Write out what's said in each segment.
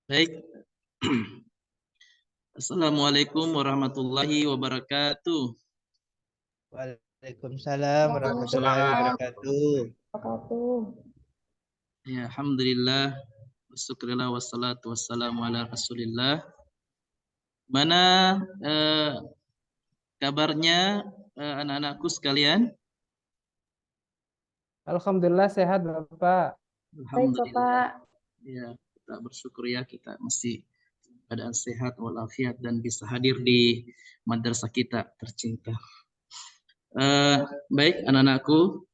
Baik. Assalamualaikum warahmatullahi wabarakatuh. Waalaikumsalam warahmatullahi Waalaikumsalam. wabarakatuh. Ya, alhamdulillah. Syukurillah wassalatu wassalamu ala Rasulillah. Mana kabarnya anak-anakku sekalian? Alhamdulillah sehat Bapak. Baik Alhamdulillah. Bapak. Ya, kita bersyukur ya kita masih keadaan sehat walafiat dan bisa hadir di madrasah kita tercinta. Baik anak-anakku,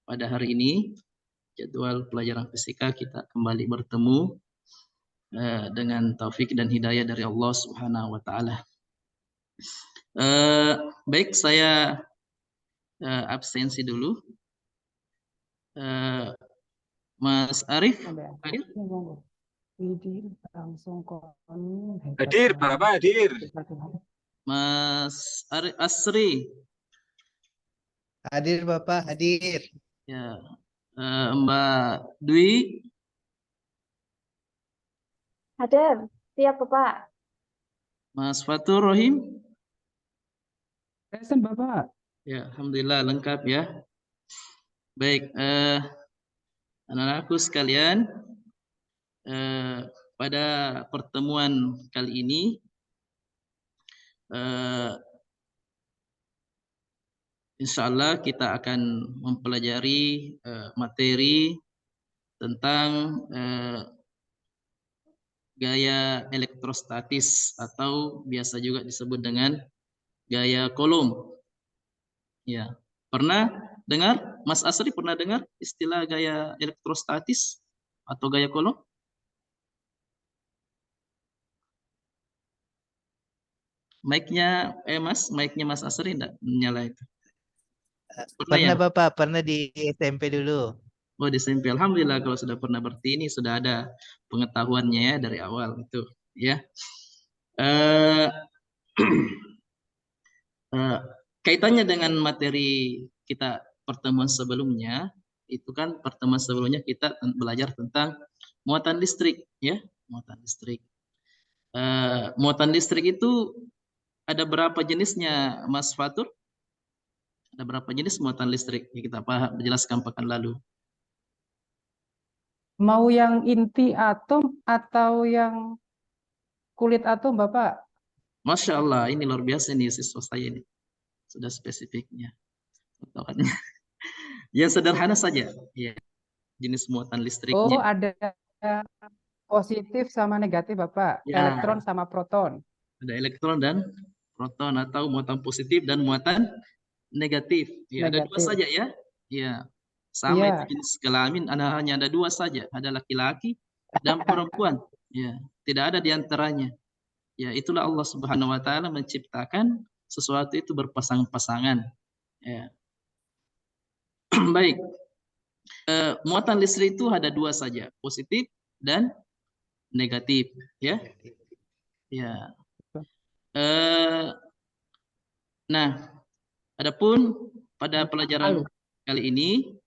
pada hari ini jadwal pelajaran fisika kita kembali bertemu dengan taufik dan hidayah dari Allah Subhanahu wa taala. Baik, saya absensi dulu. Mas Arif, hadir? Hadir, Bapak hadir. Mas Asri, Hadir Bapak, hadir. ya. Mbak Dwi, Hadir. Siap Bapak. Mas Fatur Rohim, Present Bapak. ya, alhamdulillah lengkap ya. Baik, anak-anakku sekalian, pada pertemuan kali ini insya Allah kita akan mempelajari materi tentang gaya elektrostatis atau biasa juga disebut dengan gaya Coulomb. Ya, pernah dengar? Mas Asri pernah dengar istilah gaya elektrostatis atau gaya Coulomb? Mic-nya Mas Asri enggak nyala itu? Pernah ya? Pernah Bapak, pernah di SMP dulu. Oh, di SMP. Alhamdulillah kalau sudah pernah berarti ini sudah ada pengetahuannya ya dari awal itu ya. Eh, kaitannya dengan materi kita pertemuan sebelumnya, itu kan pertemuan sebelumnya kita belajar tentang muatan listrik ya, muatan listrik. Muatan listrik itu ada berapa jenisnya, Mas Fatur? Ada berapa jenis muatan listrik? Ya, kita jelaskan pekan lalu. Mau yang inti atom atau yang kulit atom Bapak? Masya Allah, ini luar biasa nih siswa saya ini. Sudah spesifiknya. Pengetahuannya. Yang sederhana saja. Ya, jenis muatan listriknya. Oh, ada positif sama negatif Bapak. Ya, Elektron sama proton. ada elektron dan proton atau muatan positif dan muatan negatif. Ya, ada dua Negatif. saja ya. Ya, sama Iya. itu jenis kelamin. Hanya ada dua saja. Ada laki-laki dan perempuan. Ya, tidak ada di antaranya. Ya, itulah Allah Subhanahu wa taala menciptakan sesuatu itu berpasang-pasangan. Ya. Baik. Muatan listrik itu ada dua saja, positif dan negatif, ya. Ya. Nah, adapun pada pelajaran kali ini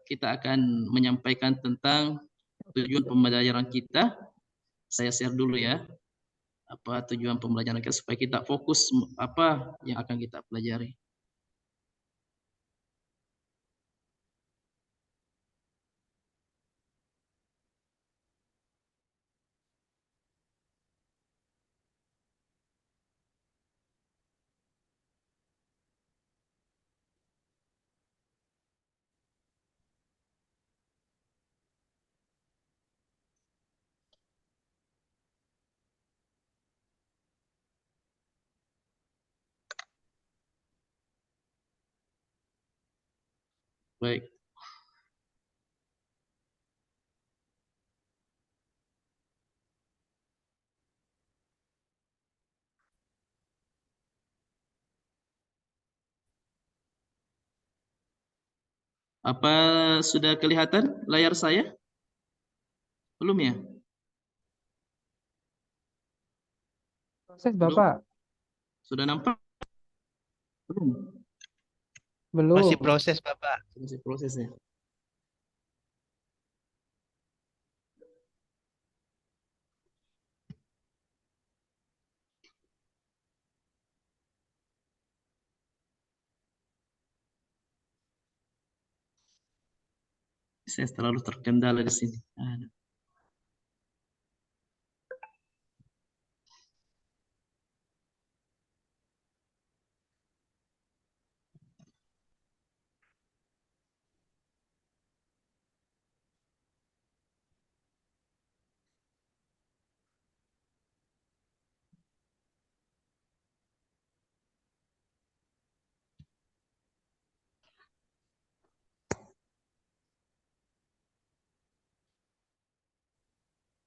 kita akan menyampaikan tentang tujuan pembelajaran kita. Saya share dulu ya. Apa tujuan pembelajaran kita supaya kita fokus apa yang akan kita pelajari. Baik. Apa sudah kelihatan layar saya? Belum ya? Proses Belum? Bapak? Sudah nampak? Belum. Belum. Masih proses Bapak. Masih prosesnya. Saya terlalu terkendala di sini.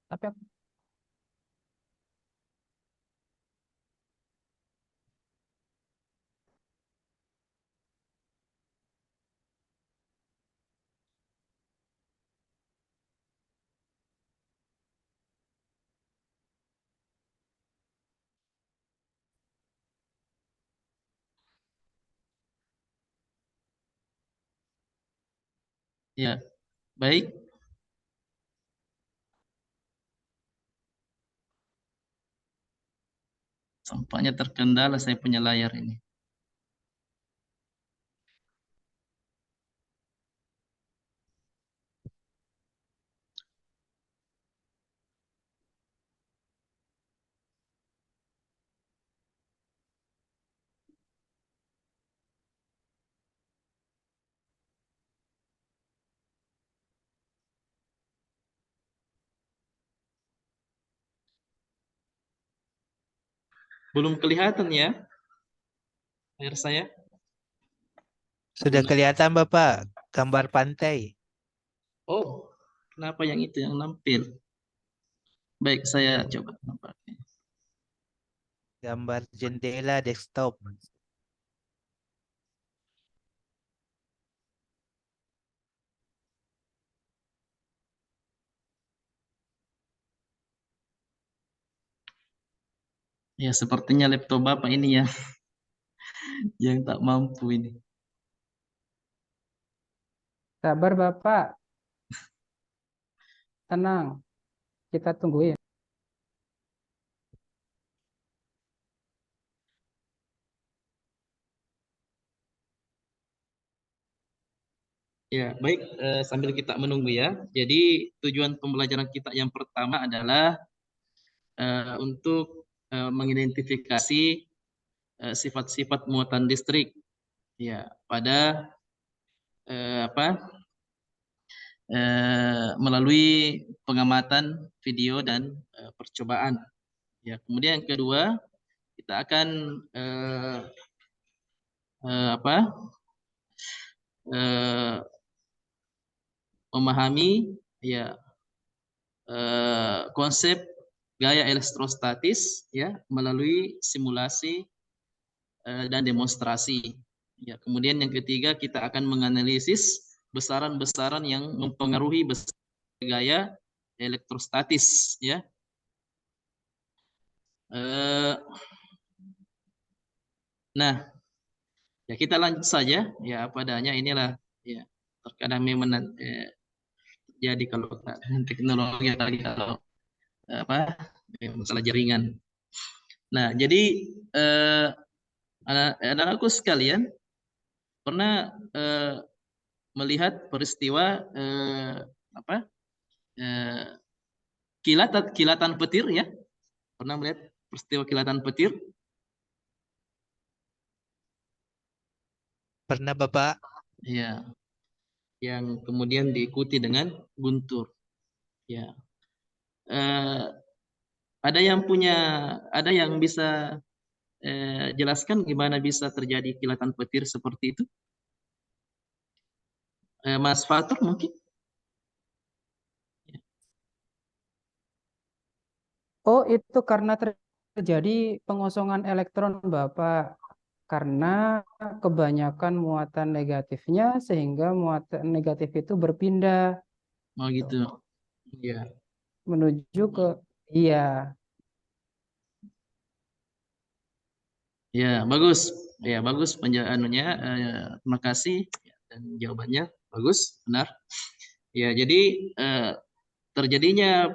Tapi aku Ya, baik. Tampaknya terkendala saya punya layar ini. Belum kelihatan ya layar saya? Sudah kelihatan Bapak gambar pantai. Oh, kenapa yang itu yang nampil? Baik, saya coba nampaknya. Gambar jendela desktop. Ya, sepertinya laptop Bapak ini ya yang tak mampu ini. sabar Bapak, tenang, kita tungguin. Ya, baik, sambil kita menunggu ya. Jadi tujuan pembelajaran kita yang pertama adalah untuk mengidentifikasi sifat-sifat muatan listrik ya pada apa melalui pengamatan video dan percobaan. Ya, kemudian yang kedua kita akan eh, apa eh, memahami ya konsep gaya elektrostatis ya melalui simulasi dan demonstrasi. Ya, kemudian yang ketiga kita akan menganalisis besaran-besaran yang mempengaruhi gaya elektrostatis ya. Nah, ya kita lanjut saja ya apa adanya inilah ya terkadang memang jadi kalau teknologi lagi kalau apa masalah jaringan. Nah, jadi anak-anakku sekalian pernah melihat peristiwa apa kilatan petir ya? Pernah melihat peristiwa kilatan petir? Pernah Bapak? Ya, yang kemudian diikuti dengan guntur. Ya, ada ada yang bisa jelaskan gimana bisa terjadi kilatan petir seperti itu? Mas Fatur mungkin? Oh, itu karena terjadi pengosongan elektron Bapak. Karena kebanyakan muatan negatifnya sehingga muatan negatif itu berpindah Oh gitu. Ya. menuju ke iya. Ya, bagus. Ya, bagus penjelasannya. Terima kasih dan jawabannya bagus, benar. Ya, jadi terjadinya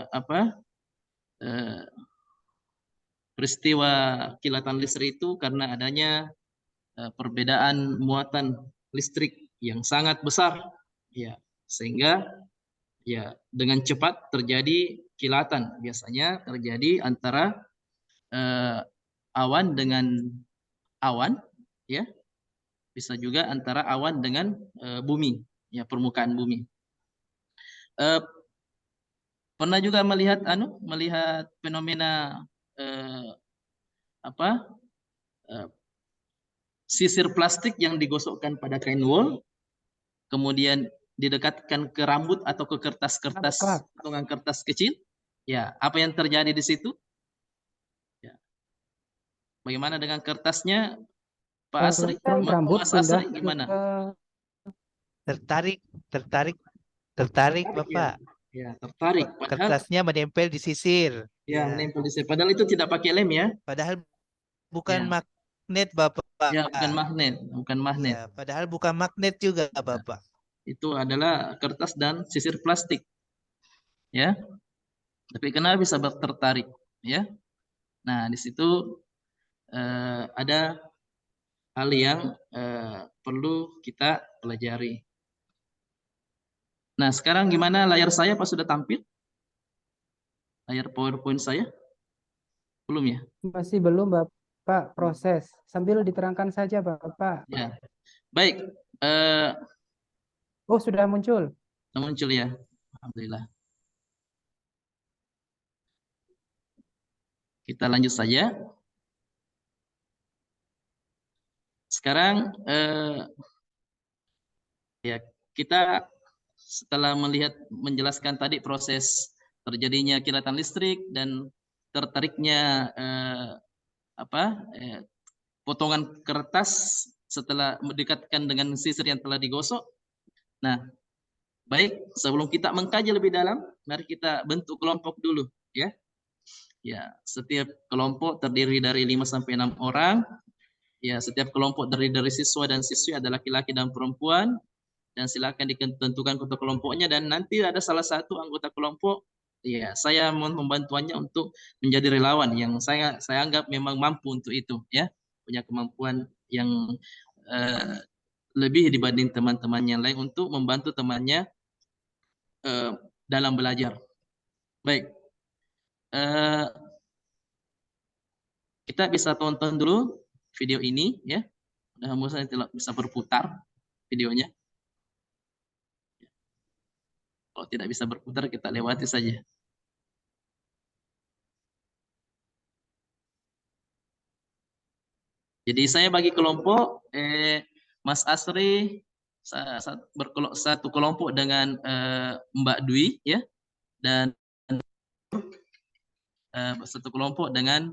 apa peristiwa kilatan listrik itu karena adanya perbedaan muatan listrik yang sangat besar. Ya, sehingga ya dengan cepat terjadi kilatan. Biasanya terjadi antara awan dengan awan, ya, bisa juga antara awan dengan bumi, ya, permukaan bumi. Pernah juga melihat fenomena sisir plastik yang digosokkan pada kain wol, kemudian didekatkan ke rambut atau ke kertas-kertas, Pak. potongan kertas kecil. Ya, apa yang terjadi di situ? Ya. Bagaimana dengan kertasnya, Pak Asri? Kalau rambut Mas pindah Asri gimana? ke Tertarik, Tertarik, Bapak. Ya, tertarik. Padahal Kertasnya menempel di sisir. ya Ya. menempel di situ. Padahal itu tidak pakai lem, ya. Padahal bukan Ya. magnet, Bapak. Ya, bukan magnet, bukan magnet. Ya, padahal bukan magnet juga, Bapak. Itu adalah kertas dan sisir plastik. Ya. Tapi kenapa bisa tertarik, ya? Nah, di situ ada hal yang perlu kita pelajari. Nah, sekarang gimana layar saya? Apa sudah tampil? Layar PowerPoint saya? Belum, ya? masih belum Bapak proses. Sambil diterangkan saja Bapak. Ya. Baik. Oh, sudah muncul. Muncul, ya. Alhamdulillah. Kita lanjut saja. Sekarang ya, kita setelah menjelaskan tadi proses terjadinya kilatan listrik dan tertariknya potongan kertas setelah mendekatkan dengan sisir yang telah digosok. Nah, baik, sebelum kita mengkaji lebih dalam, mari kita bentuk kelompok dulu, ya. Ya, setiap kelompok terdiri dari 5 sampai 6 orang. Ya, setiap kelompok terdiri dari siswa dan siswi adalah laki-laki dan perempuan. Dan silakan ditentukan ketua kelompoknya, dan nanti ada salah satu anggota kelompok, ya, saya mohon membantuannya untuk menjadi relawan yang saya anggap memang mampu untuk itu, ya, punya kemampuan yang lebih dibanding teman-teman yang lain untuk membantu temannya dalam belajar. Baik, kita bisa tonton dulu video ini, ya. Mudah-mudahan tidak bisa berputar videonya. Kalau tidak bisa berputar, kita lewati saja. Jadi saya bagi kelompok, Mas Asri satu kelompok dengan Mbak Dwi, ya, dan satu kelompok dengan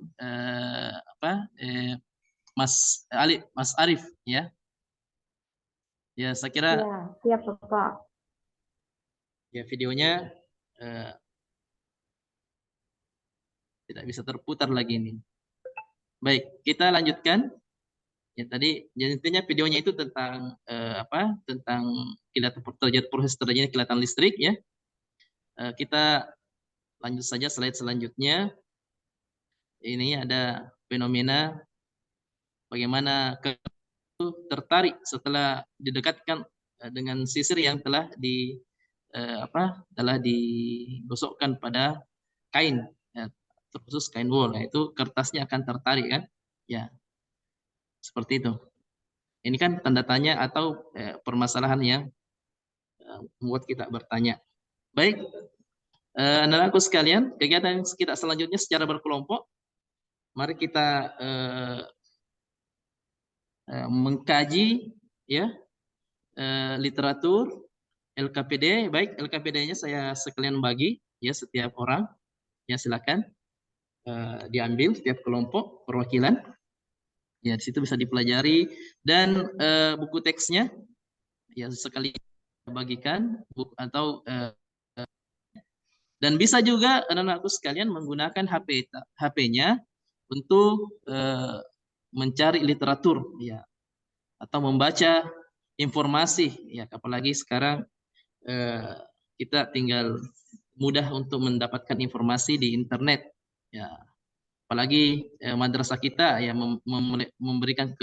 Mas Arif, ya. Ya, saya kira Ya, siap Bapak. ya videonya tidak bisa terputar lagi ini. Baik, kita lanjutkan. Ya, tadi intinya videonya itu tentang tentang proses terjadinya kilatan listrik, ya. Kita lanjut saja slide selanjutnya. Ini ada fenomena bagaimana tertarik setelah didekatkan dengan sisir yang telah digosokkan pada kain, ya, terkhusus kain wol. Nah, itu kertasnya akan tertarik, kan, ya, seperti itu. Ini kan tanda tanya atau permasalahan yang membuat kita bertanya. Baik, anak-anakku sekalian, kegiatan kita selanjutnya secara berkelompok. Mari kita mengkaji, ya, literatur LKPD. Baik, LKPD-nya saya sekalian bagi, ya, setiap orang, ya, silakan diambil setiap kelompok perwakilan. Ya, di situ bisa dipelajari, dan buku teksnya, ya, sekali bagikan atau dan bisa juga anak-anakku sekalian menggunakan HP-nya untuk mencari literatur, ya, atau membaca informasi, ya, apalagi sekarang kita tinggal mudah untuk mendapatkan informasi di internet, ya, apalagi madrasah kita, ya, memberikan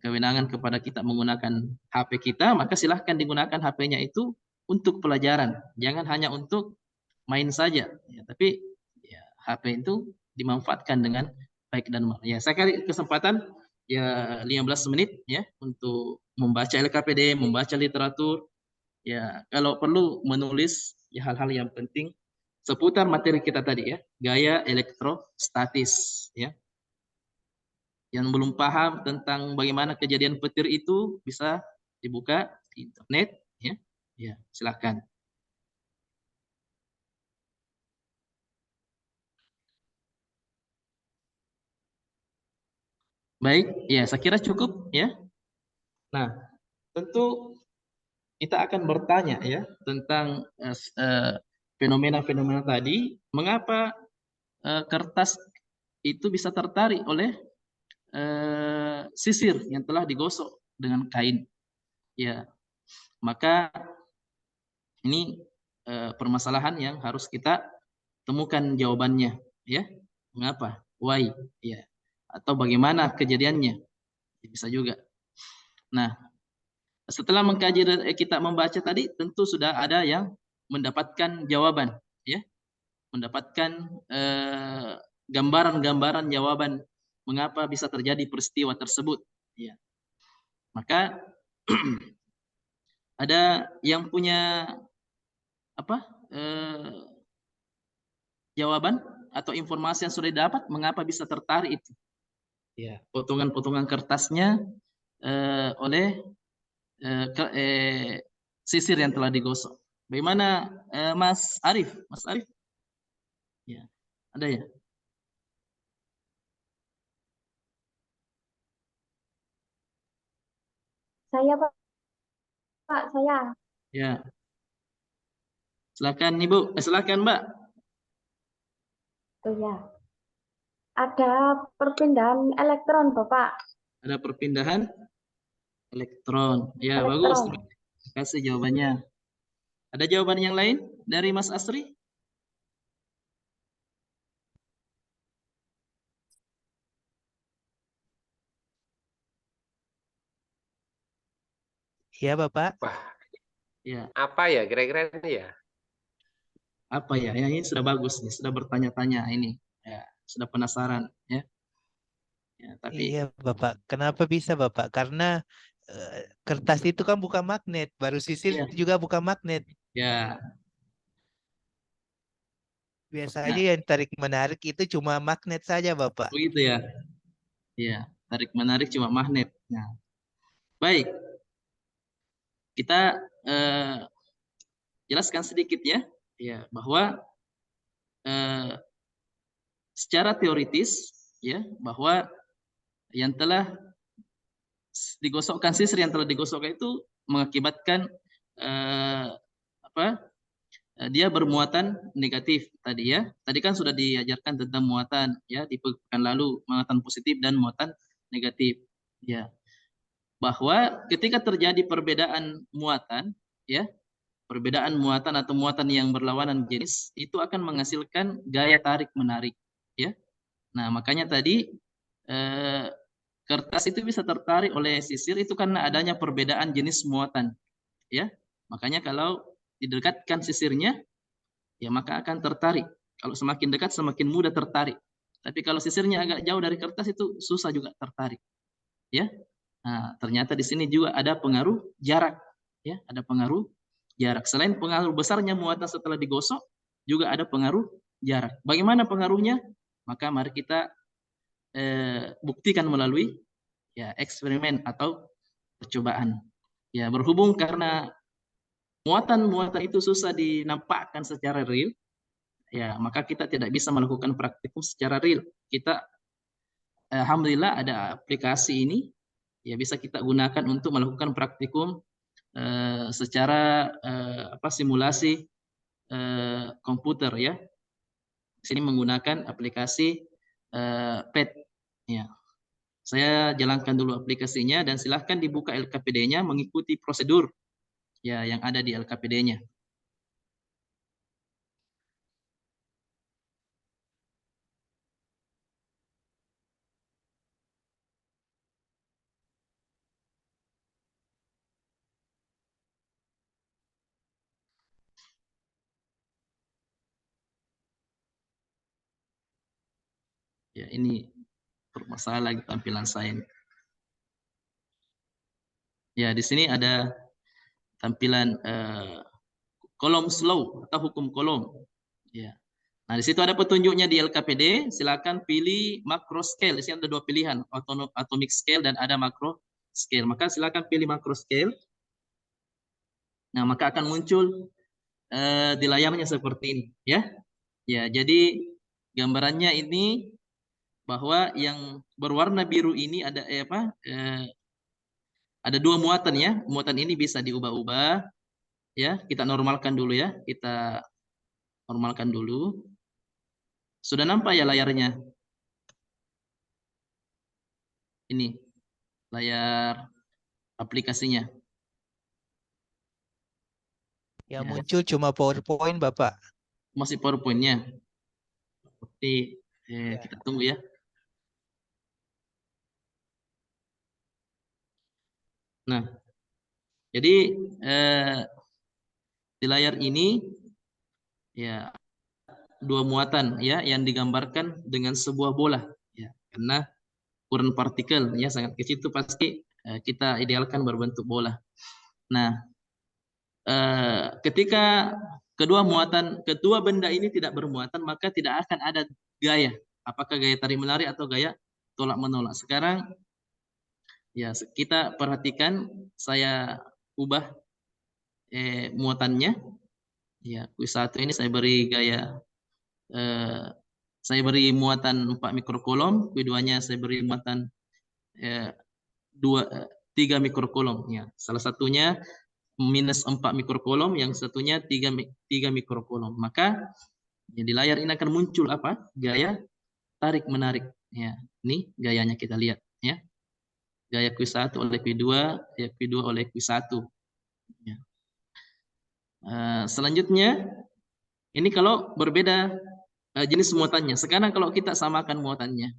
kewenangan kepada kita menggunakan HP kita, maka silahkan digunakan HP-nya itu untuk pelajaran. Jangan hanya untuk main saja. Ya, tapi ya, HP itu dimanfaatkan dengan baik dan benar. Ya, saya kasih kesempatan ya 15 menit ya untuk membaca LKPD, membaca literatur. Ya, kalau perlu menulis ya hal-hal yang penting seputar materi kita tadi ya, gaya elektrostatis ya. Yang belum paham tentang bagaimana kejadian petir itu bisa dibuka di internet ya. Ya, silakan. Baik, ya saya kira cukup ya. Nah, tentu kita akan bertanya ya tentang fenomena-fenomena tadi, mengapa kertas itu bisa tertarik oleh sisir yang telah digosok dengan kain. Ya, maka ini permasalahan yang harus kita temukan jawabannya, ya. Mengapa? Why? Ya. Atau bagaimana kejadiannya? Bisa juga. Nah, setelah mengkaji dan kita membaca tadi, tentu sudah ada yang mendapatkan jawaban, ya. Mendapatkan gambaran-gambaran jawaban mengapa bisa terjadi peristiwa tersebut, ya. Maka ada yang punya apa? Jawaban atau informasi yang sudah didapat mengapa bisa tertarik itu. Ya, potongan-potongan kertasnya oleh sisir yang telah digosok. Bagaimana Mas Arif? Mas Arif? Ya, ada ya? Saya Pak, saya. Ya, silakan Ibu. Silakan Mbak. Oh ya. Ada perpindahan elektron, Bapak. Ada perpindahan elektron. Ya, bagus. Elektron. Terima kasih jawabannya. Ada jawaban yang lain dari Mas Asri? Iya, Bapak. Wah, Ya, apa ya kira-kira ini ya? apa ya? Ya, ini sudah bagus nih, sudah bertanya-tanya ini. Ya, sudah penasaran ya. Ya, tapi Iya, Bapak. Kenapa bisa, Bapak? Karena kertas itu kan bukan magnet, baru sisir ya, juga bukan magnet. ya. Biasanya Nah, yang tarik menarik itu cuma magnet saja, Bapak. begitu ya. Ya, tarik menarik cuma magnet. Nah, baik. Kita jelaskan sedikit ya. Ya, bahwa eh, secara teoritis ya, bahwa yang telah digosokkan sisir yang telah digosokkan itu mengakibatkan eh, apa? Dia bermuatan negatif tadi ya. Tadi kan sudah diajarkan tentang muatan ya di pekan lalu, muatan positif dan muatan negatif. Ya, bahwa ketika terjadi perbedaan muatan ya, perbedaan muatan atau muatan yang berlawanan jenis itu akan menghasilkan gaya tarik menarik ya. Nah, makanya tadi eh, kertas itu bisa tertarik oleh sisir itu karena adanya perbedaan jenis muatan ya. Makanya kalau didekatkan sisirnya ya maka akan tertarik. Kalau semakin dekat semakin mudah tertarik. Tapi kalau sisirnya agak jauh dari kertas itu susah juga tertarik. Ya. Nah, ternyata di sini juga ada pengaruh jarak. Ya, ada pengaruh jarak. Selain pengaruh besarnya muatan setelah digosok, juga ada pengaruh jarak. Bagaimana pengaruhnya? Maka mari kita buktikan melalui ya eksperimen atau percobaan. Ya, berhubung karena muatan-muatan itu susah dinampakkan secara real, ya maka kita tidak bisa melakukan praktikum secara real. Kita alhamdulillah ada aplikasi ini ya bisa kita gunakan untuk melakukan praktikum secara apa simulasi komputer ya. Di sini menggunakan aplikasi PET ya. Saya jalankan dulu aplikasinya dan silahkan dibuka LKPD-nya mengikuti prosedur ya yang ada di LKPD-nya. Ya, ini bermasalah lagi tampilan saya ini. Ya, di sini ada tampilan kolom slow atau hukum kolom. Ya. Nah, di situ ada petunjuknya di LKPD. Silakan pilih macro scale. Di sini ada dua pilihan, atomic scale dan ada macro scale. Maka silakan pilih macro scale. Nah, maka akan muncul di layarnya seperti ini, ya. Ya, jadi gambarannya ini bahwa yang berwarna biru ini ada ada dua muatan, ya. Muatan ini bisa diubah-ubah, ya. Kita normalkan dulu, ya. Kita normalkan dulu. Sudah nampak ya layarnya? Ini layar aplikasinya. Yang Ya. muncul cuma PowerPoint, Bapak. Masih PowerPoint-nya. Oke, Ya. kita tunggu, ya. Nah, jadi di layar ini ya dua muatan, ya, yang digambarkan dengan sebuah bola, ya, karena ukuran partikel, ya, sangat kecil, itu pasti kita idealkan berbentuk bola. Nah, ketika kedua benda ini tidak bermuatan, maka tidak akan ada gaya, apakah gaya tarik menarik atau gaya tolak menolak. Sekarang ya kita perhatikan, saya ubah muatannya. Ya, Q1 ini saya beri gaya, saya beri muatan 4 mikrokolom, Q2-nya saya beri muatan 3 mikrokolom. Ya, salah satunya minus 4 mikrokolom, yang satunya 3 mikrokolom. Maka ya, di layar ini akan muncul apa? Gaya tarik menarik. Ya, ini gayanya kita lihat, ya. Gaya Q1 oleh Q2, ya, Q2 oleh Q1. Ya. Selanjutnya, ini kalau berbeda jenis muatannya. Sekarang kalau kita samakan muatannya,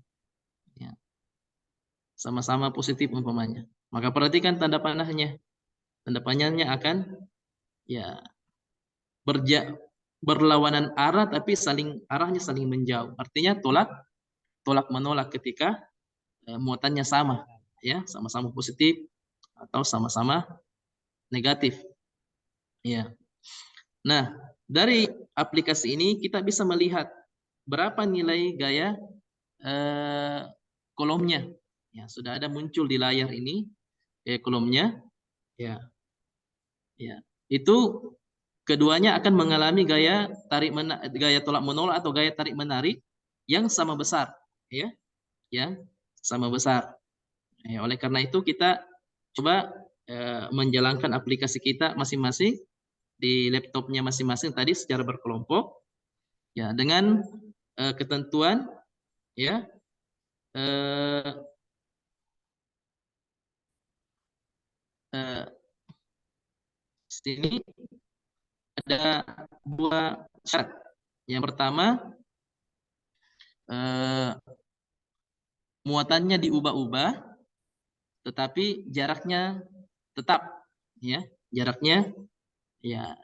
ya, sama-sama positif umpamanya, maka perhatikan tanda panahnya. Tanda panahnya akan ya berlawanan arah, tapi arahnya saling menjauh. Artinya tolak menolak ketika muatannya sama, ya, sama-sama positif atau sama-sama negatif. Ya. Nah, dari aplikasi ini kita bisa melihat berapa nilai gaya kolomnya. Ya, sudah ada muncul di layar ini kolomnya. Ya. Ya. Itu keduanya akan mengalami gaya tolak menolak atau gaya tarik menarik yang sama besar, ya. Yang sama besar. Ya, oleh karena itu kita coba menjalankan aplikasi kita masing-masing di laptopnya masing-masing tadi secara berkelompok, ya, dengan ketentuan, ya, sini ada dua syarat. Yang pertama, muatannya diubah-ubah, tetapi jaraknya tetap, ya, jaraknya ya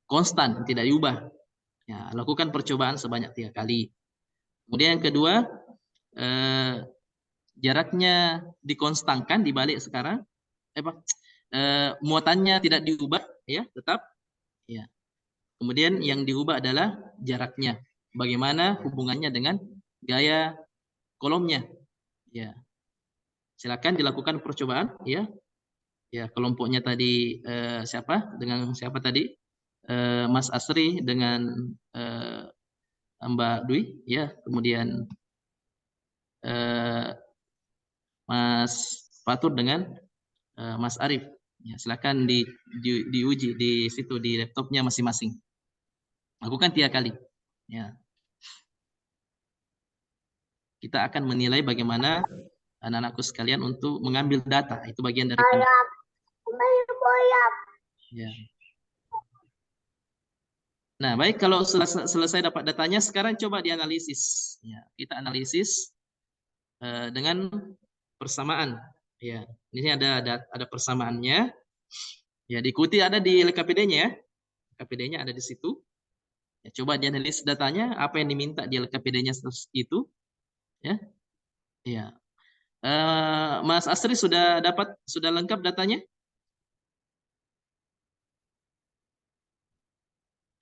konstan, tidak diubah. Ya, lakukan percobaan sebanyak 3 kali. Kemudian yang kedua, jaraknya dikonstankan dibalik sekarang, muatannya tidak diubah, ya, tetap, ya. Kemudian yang diubah adalah jaraknya. Bagaimana hubungannya dengan gaya kolomnya, ya. Silakan dilakukan percobaan, ya. Ya, kelompoknya tadi siapa? Dengan siapa tadi? Mas Asri dengan Mbak Dwi, ya. Kemudian Mas Fatur dengan Mas Arif. Ya, silakan diuji di situ di laptopnya masing-masing. Lakukan 3 kali. Ya. Kita akan menilai bagaimana anak-anakku sekalian untuk mengambil data. Itu bagian dari ya. Nah, baik, kalau selesai dapat datanya, sekarang coba dianalisis. Ya, kita analisis dengan persamaan. Ya, ini ada persamaannya. Ya, diikuti ada di LKPD-nya, ya. LKPD-nya ada di situ. Ya, coba dianalisis datanya, apa yang diminta di LKPD-nya itu. Ya, ya. Mas Asri sudah lengkap datanya?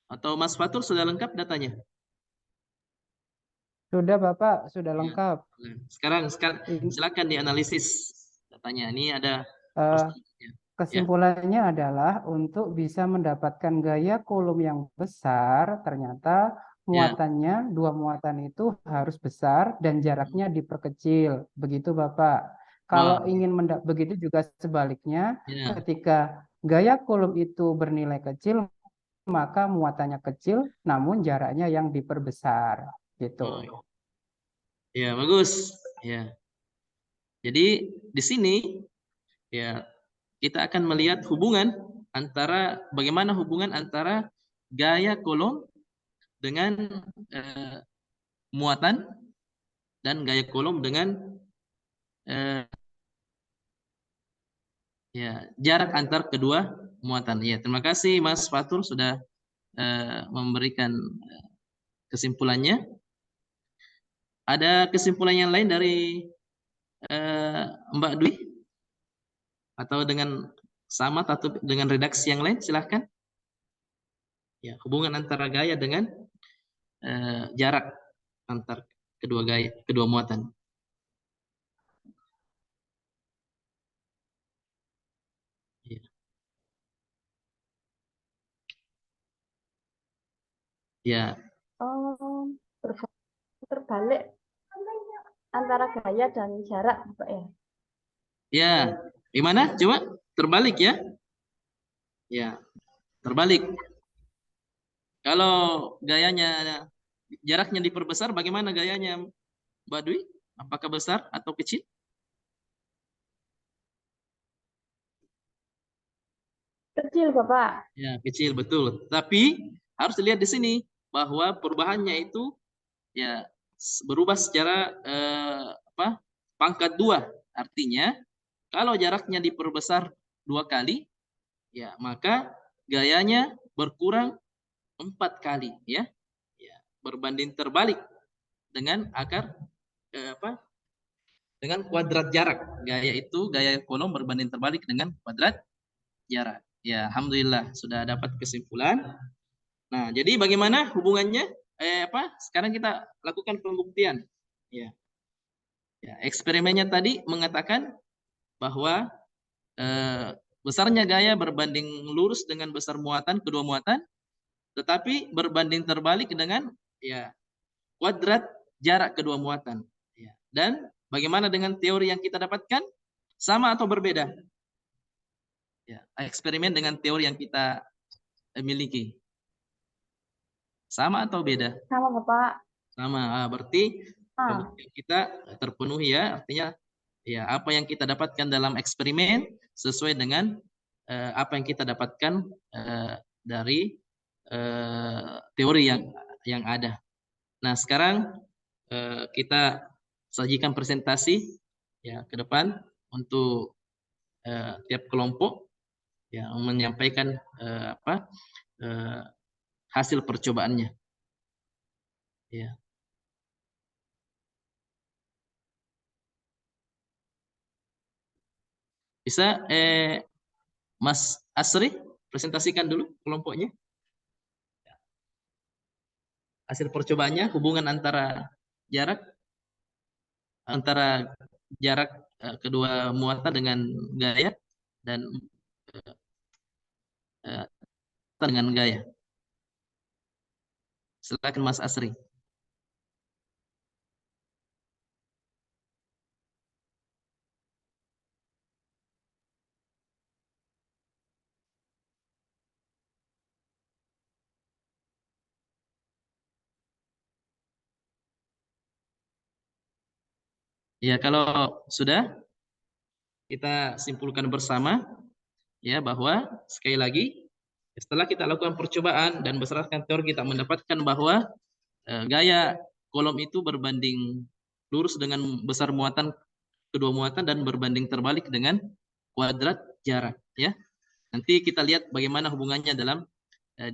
Atau Mas Fatur sudah lengkap datanya? Sudah Bapak, sudah Ya. lengkap. Nah, sekarang Ini, silakan dianalisis datanya. Ini ada eh, persentasenya. Ya. kesimpulannya adalah untuk bisa mendapatkan gaya kolom yang besar, ternyata Ya. muatannya, dua muatan itu harus besar dan jaraknya diperkecil. Begitu Bapak. Kalau Wah. ingin begitu juga sebaliknya, Ya. ketika gaya kolom itu bernilai kecil, maka muatannya kecil, namun jaraknya yang diperbesar. Gitu. Oh, ya, bagus. Ya. Jadi di sini ya kita akan melihat bagaimana hubungan antara gaya kolom dengan muatan dan gaya kolom dengan ya jarak antar kedua muatan. Ya, terima kasih Mas Fatur sudah memberikan kesimpulannya. Ada kesimpulan yang lain dari Mbak Dwi atau dengan sama atau dengan redaksi yang lain? Silahkan. Ya, hubungan antara gaya dengan jarak antar kedua muatan. Ya. Ya, Oh, terbalik antara gaya dan jarak, Bapak ya. ya. Gimana? Coba terbalik ya. Ya, terbalik. Kalau jaraknya diperbesar, bagaimana gayanya, Mbak Dwi? Apakah besar atau kecil? Kecil, Bapak. Ya, kecil betul. Tapi harus dilihat di sini bahwa perubahannya itu ya berubah secara pangkat 2. Artinya kalau jaraknya diperbesar 2 kali, ya maka gayanya berkurang 4 kali, ya. Ya, berbanding terbalik dengan dengan kuadrat jarak. Gaya kolom berbanding terbalik dengan kuadrat jarak. Ya, alhamdulillah sudah dapat kesimpulan. Nah, jadi bagaimana hubungannya? Sekarang kita lakukan pembuktian. Ya. Ya, eksperimennya tadi mengatakan bahwa besarnya gaya berbanding lurus dengan besar muatan kedua muatan, tetapi berbanding terbalik dengan ya kuadrat jarak kedua muatan. Ya. Dan bagaimana dengan teori yang kita dapatkan? Sama atau berbeda? Ya, eksperimen dengan teori yang kita miliki. Sama atau beda? Sama, Bapak. Sama. Berarti Ah, pembuktian kita terpenuhi ya. Artinya ya apa yang kita dapatkan dalam eksperimen sesuai dengan apa yang kita dapatkan dari teori yang ada. Nah, sekarang kita sajikan presentasi ya ke depan untuk tiap kelompok yang menyampaikan hasil percobaannya. Ya. Bisa Mas Asri presentasikan dulu kelompoknya. Hasil percobaannya hubungan antara jarak kedua muatan dengan gaya dan dengan gaya. Silakan Mas Asri. Ya, kalau sudah kita simpulkan bersama ya bahwa sekali lagi setelah kita lakukan percobaan dan berdasarkan teori kita mendapatkan bahwa gaya kolom itu berbanding lurus dengan besar muatan kedua muatan dan berbanding terbalik dengan kuadrat jarak ya. Nanti kita lihat bagaimana hubungannya dalam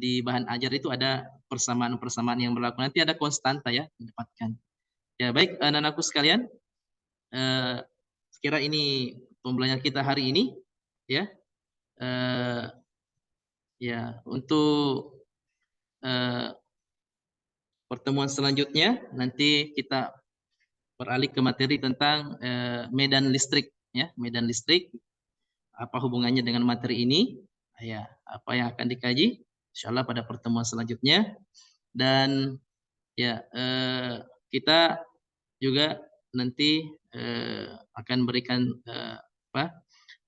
di bahan ajar itu ada persamaan-persamaan yang berlaku. Nanti ada konstanta ya didapatkan. Ya, baik anak-anakku sekalian. Sekira ini pembelajaran kita hari ini, ya. Ya, untuk pertemuan selanjutnya nanti kita beralih ke materi tentang medan listrik, ya, medan listrik. Apa hubungannya dengan materi ini? Ya, apa yang akan dikaji? Insyaallah pada pertemuan selanjutnya. Dan ya, kita juga nanti akan berikan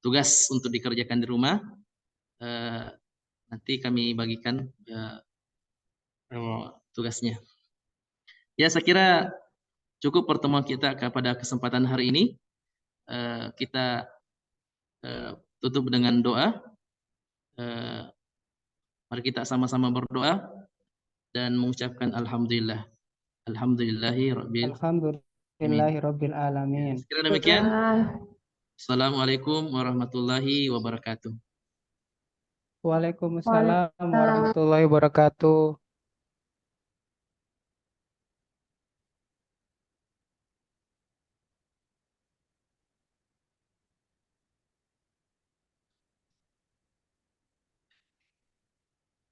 tugas untuk dikerjakan di rumah. Nanti kami bagikan tugasnya. Ya, saya kira cukup pertemuan kita pada kesempatan hari ini. Kita tutup dengan doa. Mari kita sama-sama berdoa dan mengucapkan alhamdulillah. Alhamdulillahirabbil Alhamdulillahirabbil alamin. Sekira demikian. Assalamualaikum warahmatullahi wabarakatuh. Waalaikumsalam warahmatullahi wabarakatuh.